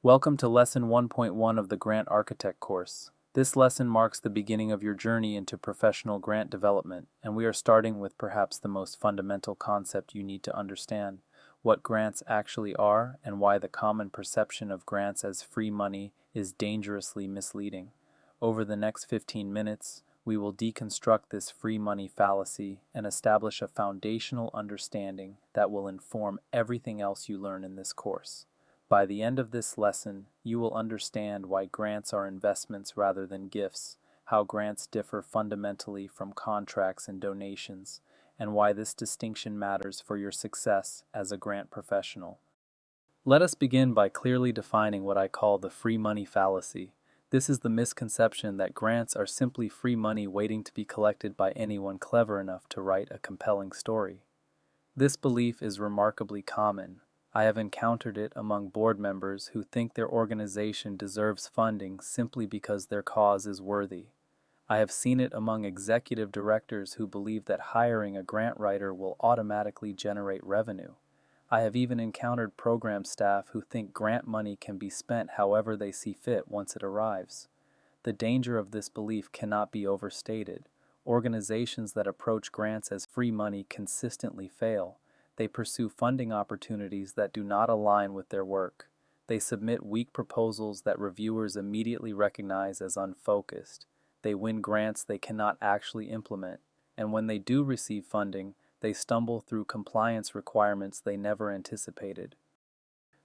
Welcome to Lesson 1.1 of the Grant Architect course. This lesson marks the beginning of your journey into professional grant development, and we are starting with perhaps the most fundamental concept you need to understand: what grants actually are and why the common perception of grants as free money is dangerously misleading. Over the next 15 minutes, we will deconstruct this free money fallacy and establish a foundational understanding that will inform everything else you learn in this course. By the end of this lesson, you will understand why grants are investments rather than gifts, how grants differ fundamentally from contracts and donations, and why this distinction matters for your success as a grant professional. Let us begin by clearly defining what I call the free money fallacy. This is the misconception that grants are simply free money waiting to be collected by anyone clever enough to write a compelling story. This belief is remarkably common. I have encountered it among board members who think their organization deserves funding simply because their cause is worthy. I have seen it among executive directors who believe that hiring a grant writer will automatically generate revenue. I have even encountered program staff who think grant money can be spent however they see fit once it arrives. The danger of this belief cannot be overstated. Organizations that approach grants as free money consistently fail. They pursue funding opportunities that do not align with their work. They submit weak proposals that reviewers immediately recognize as unfocused. They win grants they cannot actually implement. And when they do receive funding, they stumble through compliance requirements they never anticipated.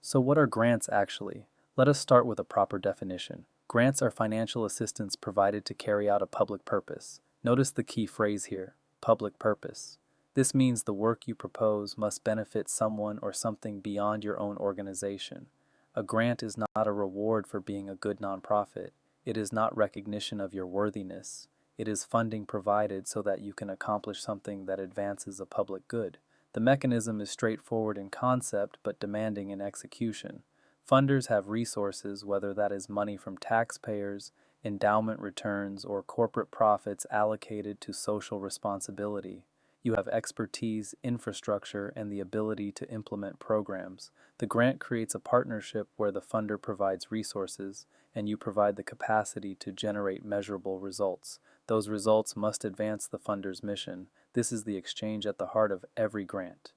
So what are grants actually? Let us start with a proper definition. Grants are financial assistance provided to carry out a public purpose. Notice the key phrase here: public purpose. This means the work you propose must benefit someone or something beyond your own organization. A grant is not a reward for being a good nonprofit. It is not recognition of your worthiness. It is funding provided so that you can accomplish something that advances a public good. The mechanism is straightforward in concept but demanding in execution. Funders have resources, whether that is money from taxpayers, endowment returns, or corporate profits allocated to social responsibility. You have expertise, infrastructure, and the ability to implement programs. The grant creates a partnership where the funder provides resources, and you provide the capacity to generate measurable results. Those results must advance the funder's mission. This is the exchange at the heart of every grant.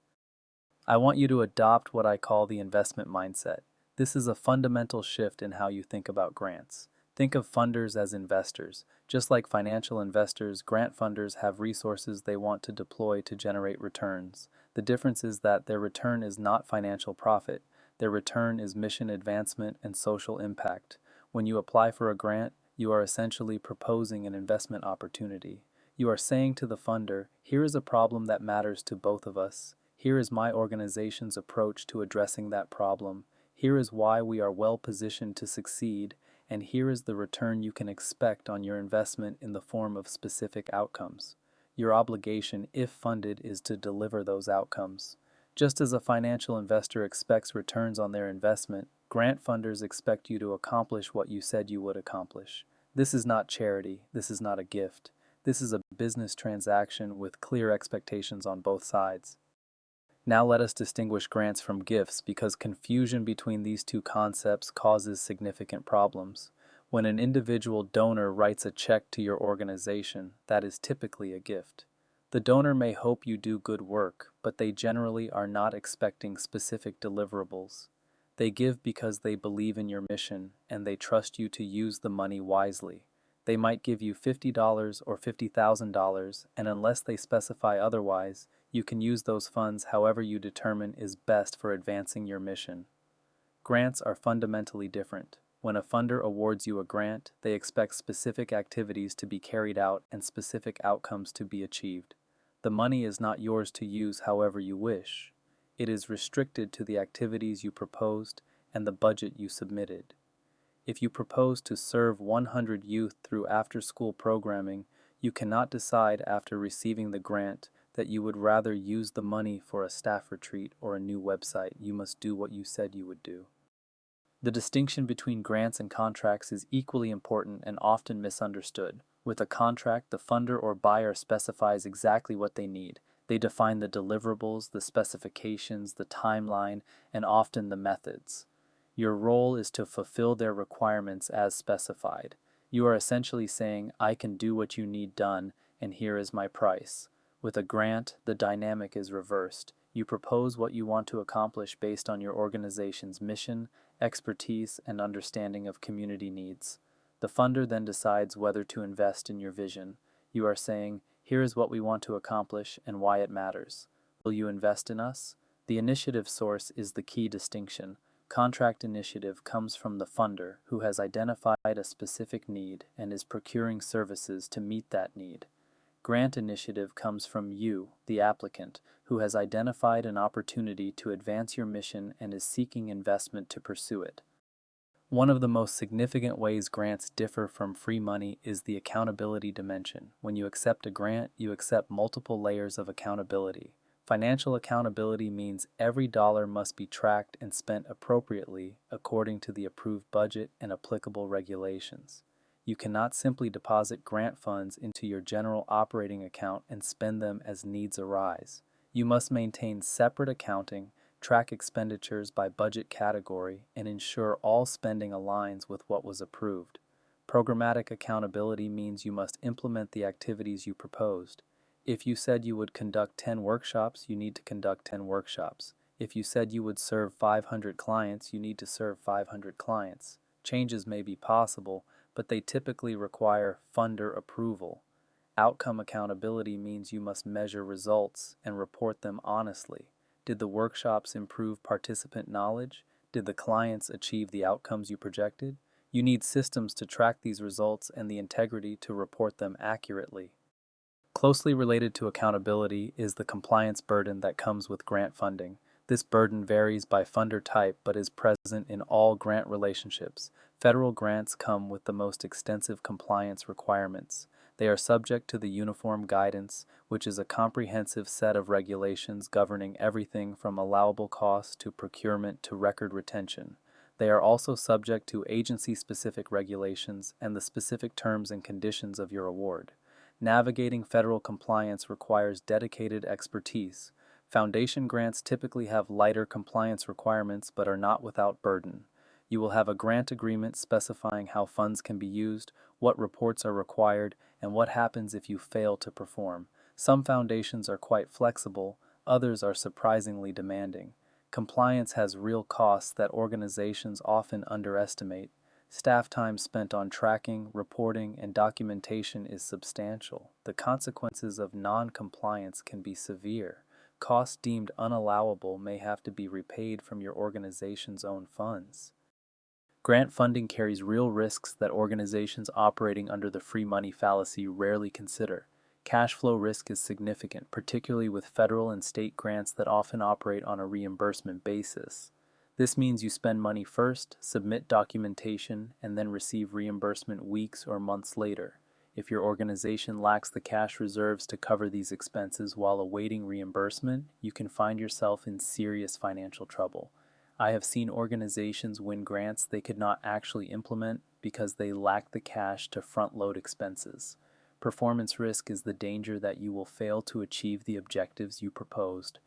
I want you to adopt what I call the investment mindset. This is a fundamental shift in how you think about grants. Think of funders as investors. Just like financial investors, grant funders have resources they want to deploy to generate returns. The difference is that their return is not financial profit. Their return is mission advancement and social impact. When you apply for a grant, you are essentially proposing an investment opportunity. You are saying to the funder, here is a problem that matters to both of us. Here is my organization's approach to addressing that problem. Here is why we are well positioned to succeed. And here is the return you can expect on your investment in the form of specific outcomes. Your obligation, if funded, is to deliver those outcomes. Just as a financial investor expects returns on their investment, grant funders expect you to accomplish what you said you would accomplish. This is not charity. This is not a gift. This is a business transaction with clear expectations on both sides. Now let us distinguish grants from gifts, because confusion between these two concepts causes significant problems. When an individual donor writes a check to your organization, that is typically a gift. The donor may hope you do good work, but they generally are not expecting specific deliverables. They give because they believe in your mission, and they trust you to use the money wisely. They might give you $50 or $50,000, and unless they specify otherwise, you can use those funds however you determine is best for advancing your mission. Grants are fundamentally different. When a funder awards you a grant, they expect specific activities to be carried out and specific outcomes to be achieved. The money is not yours to use however you wish. It is restricted to the activities you proposed and the budget you submitted. If you propose to serve 100 youth through after-school programming, you cannot decide after receiving the grant that you would rather use the money for a staff retreat or a new website. You must do what you said you would do. The distinction between grants and contracts is equally important and often misunderstood. With a contract, the funder or buyer specifies exactly what they need. They define the deliverables, the specifications, the timeline, and often the methods. Your role is to fulfill their requirements as specified. You are essentially saying, I can do what you need done, and here is my price. With a grant, the dynamic is reversed. You propose what you want to accomplish based on your organization's mission, expertise, and understanding of community needs. The funder then decides whether to invest in your vision. You are saying, here is what we want to accomplish and why it matters. Will you invest in us? The initiative source is the key distinction. Contract initiative comes from the funder, who has identified a specific need and is procuring services to meet that need. Grant initiative comes from you, the applicant, who has identified an opportunity to advance your mission and is seeking investment to pursue it. One of the most significant ways grants differ from free money is the accountability dimension. When you accept a grant, you accept multiple layers of accountability. Financial accountability means every dollar must be tracked and spent appropriately according to the approved budget and applicable regulations. You cannot simply deposit grant funds into your general operating account and spend them as needs arise. You must maintain separate accounting, track expenditures by budget category, and ensure all spending aligns with what was approved. Programmatic accountability means you must implement the activities you proposed. If you said you would conduct 10 workshops, you need to conduct 10 workshops. If you said you would serve 500 clients, you need to serve 500 clients. Changes may be possible, but they typically require funder approval. Outcome accountability means you must measure results and report them honestly. Did the workshops improve participant knowledge? Did the clients achieve the outcomes you projected? You need systems to track these results and the integrity to report them accurately. Closely related to accountability is the compliance burden that comes with grant funding. This burden varies by funder type but is present in all grant relationships. Federal grants come with the most extensive compliance requirements. They are subject to the Uniform Guidance, which is a comprehensive set of regulations governing everything from allowable costs to procurement to record retention. They are also subject to agency-specific regulations and the specific terms and conditions of your award. Navigating federal compliance requires dedicated expertise. Foundation grants typically have lighter compliance requirements but are not without burden. You will have a grant agreement specifying how funds can be used, what reports are required, and what happens if you fail to perform. Some foundations are quite flexible, others are surprisingly demanding. Compliance has real costs that organizations often underestimate. Staff time spent on tracking, reporting, and documentation is substantial. The consequences of non-compliance can be severe. Costs deemed unallowable may have to be repaid from your organization's own funds. Grant funding carries real risks that organizations operating under the free money fallacy rarely consider. Cash flow risk is significant, particularly with federal and state grants that often operate on a reimbursement basis. This means you spend money first, submit documentation, and then receive reimbursement weeks or months later. If your organization lacks the cash reserves to cover these expenses while awaiting reimbursement, you can find yourself in serious financial trouble. I have seen organizations win grants they could not actually implement because they lacked the cash to front-load expenses. Performance risk is the danger that you will fail to achieve the objectives you proposed.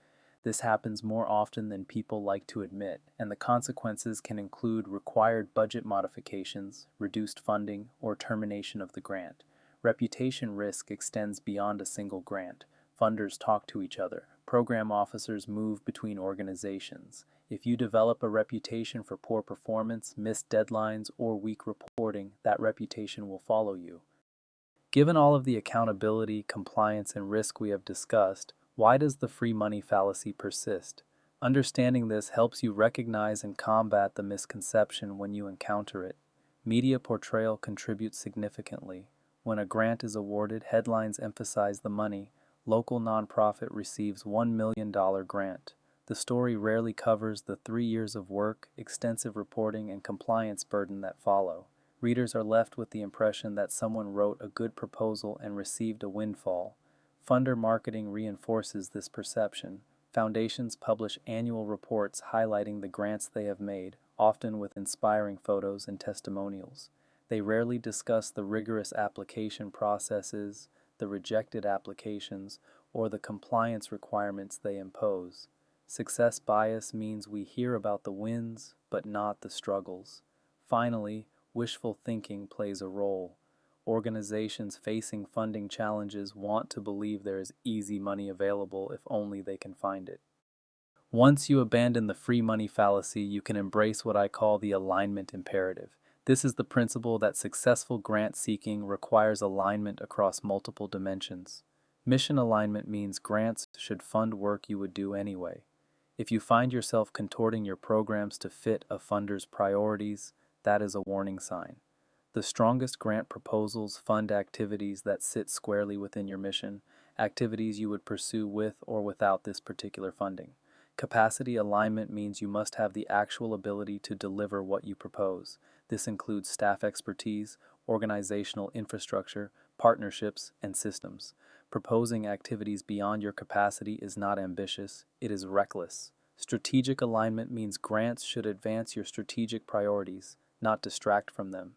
This happens more often than people like to admit, and the consequences can include required budget modifications, reduced funding, or termination of the grant. Reputation risk extends beyond a single grant. Funders talk to each other. Program officers move between organizations. If you develop a reputation for poor performance, missed deadlines, or weak reporting, that reputation will follow you. Given all of the accountability, compliance, and risk we have discussed, why does the free money fallacy persist? Understanding this helps you recognize and combat the misconception when you encounter it. Media portrayal contributes significantly. When a grant is awarded, headlines emphasize the money. Local nonprofit receives $1 million grant. The story rarely covers the 3 years of work, extensive reporting, and compliance burden that follow. Readers are left with the impression that someone wrote a good proposal and received a windfall. Funder marketing reinforces this perception. Foundations publish annual reports highlighting the grants they have made, often with inspiring photos and testimonials. They rarely discuss the rigorous application processes, the rejected applications, or the compliance requirements they impose. Success bias means we hear about the wins, but not the struggles. Finally, wishful thinking plays a role. Organizations facing funding challenges want to believe there is easy money available if only they can find it. Once you abandon the free money fallacy, you can embrace what I call the alignment imperative. This is the principle that successful grant seeking requires alignment across multiple dimensions. Mission alignment means grants should fund work you would do anyway. If you find yourself contorting your programs to fit a funder's priorities, that is a warning sign. The strongest grant proposals fund activities that sit squarely within your mission, activities you would pursue with or without this particular funding. Capacity alignment means you must have the actual ability to deliver what you propose. This includes staff expertise, organizational infrastructure, partnerships, and systems. Proposing activities beyond your capacity is not ambitious, it is reckless. Strategic alignment means grants should advance your strategic priorities, not distract from them.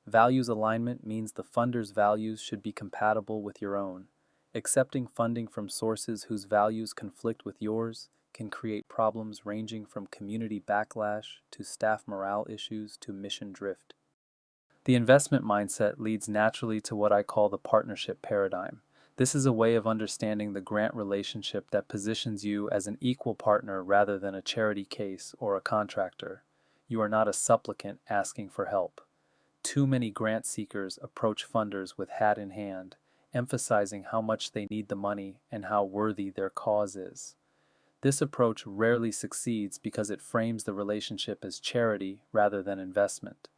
Values alignment means the funder's values should be compatible with your own. Accepting funding from sources whose values conflict with yours can create problems ranging from community backlash to staff morale issues to mission drift. The investment mindset leads naturally to what I call the partnership paradigm. This is a way of understanding the grant relationship that positions you as an equal partner rather than a charity case or a contractor. You are not a supplicant asking for help. Too many grant seekers approach funders with hat in hand, emphasizing how much they need the money and how worthy their cause is. This approach rarely succeeds because it frames the relationship as charity rather than investment.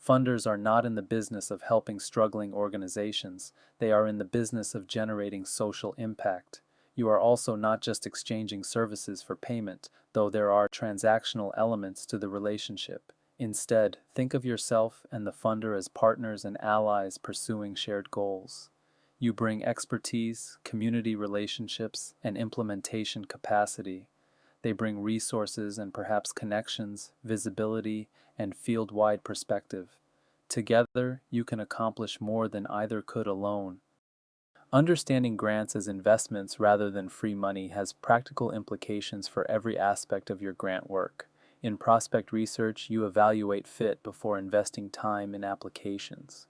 Funders are not in the business of helping struggling organizations, they are in the business of generating social impact. You are also not just exchanging services for payment, though there are transactional elements to the relationship. Instead, think of yourself and the funder as partners and allies pursuing shared goals. You bring expertise, community relationships, and implementation capacity. They bring resources and perhaps connections, visibility, and field-wide perspective. Together, you can accomplish more than either could alone. Understanding grants as investments rather than free money has practical implications for every aspect of your grant work. In prospect research, you evaluate fit before investing time in applications.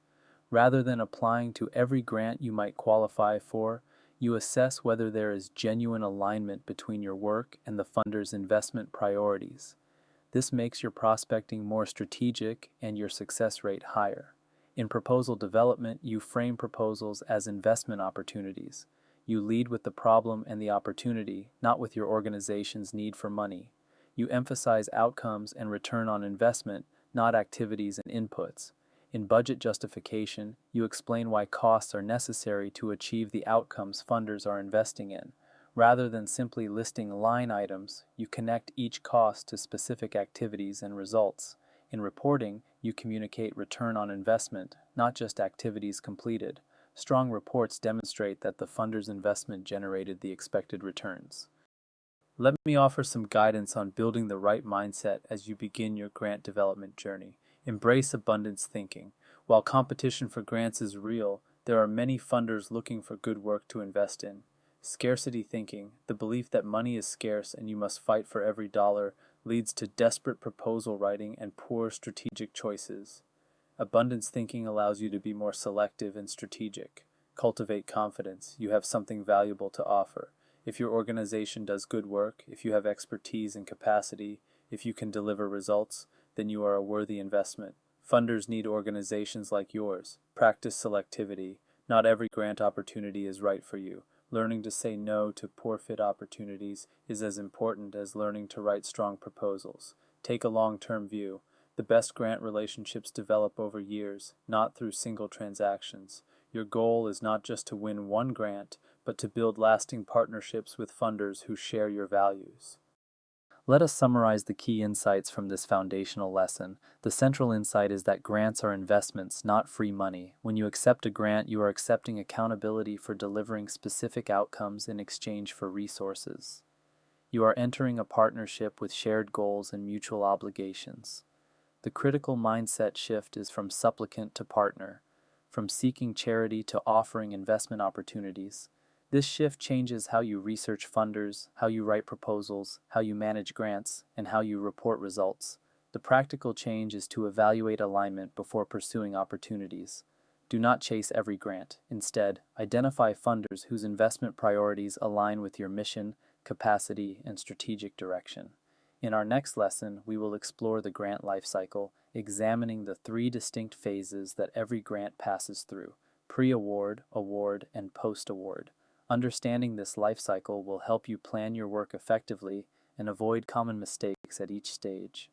Rather than applying to every grant you might qualify for, you assess whether there is genuine alignment between your work and the funder's investment priorities. This makes your prospecting more strategic and your success rate higher. In proposal development, you frame proposals as investment opportunities. You lead with the problem and the opportunity, not with your organization's need for money. You emphasize outcomes and return on investment, not activities and inputs. In budget justification, you explain why costs are necessary to achieve the outcomes funders are investing in. Rather than simply listing line items, you connect each cost to specific activities and results. In reporting, you communicate return on investment, not just activities completed. Strong reports demonstrate that the funder's investment generated the expected returns. Let me offer some guidance on building the right mindset as you begin your grant development journey. Embrace abundance thinking. While competition for grants is real, there are many funders looking for good work to invest in. Scarcity thinking, the belief that money is scarce and you must fight for every dollar, leads to desperate proposal writing and poor strategic choices. Abundance thinking allows you to be more selective and strategic. Cultivate confidence. You have something valuable to offer. If your organization does good work, if you have expertise and capacity, if you can deliver results, then you are a worthy investment. Funders need organizations like yours. Practice selectivity. Not every grant opportunity is right for you. Learning to say no to poor fit opportunities is as important as learning to write strong proposals. Take a long-term view. The best grant relationships develop over years, not through single transactions. Your goal is not just to win one grant, but to build lasting partnerships with funders who share your values. Let us summarize the key insights from this foundational lesson. The central insight is that grants are investments, not free money. When you accept a grant, you are accepting accountability for delivering specific outcomes in exchange for resources. You are entering a partnership with shared goals and mutual obligations. The critical mindset shift is from supplicant to partner, from seeking charity to offering investment opportunities. This shift changes how you research funders, how you write proposals, how you manage grants, and how you report results. The practical change is to evaluate alignment before pursuing opportunities. Do not chase every grant. Instead, identify funders whose investment priorities align with your mission, capacity, and strategic direction. In our next lesson, we will explore the grant lifecycle, examining the three distinct phases that every grant passes through: pre-award, award, and post-award. Understanding this life cycle will help you plan your work effectively and avoid common mistakes at each stage.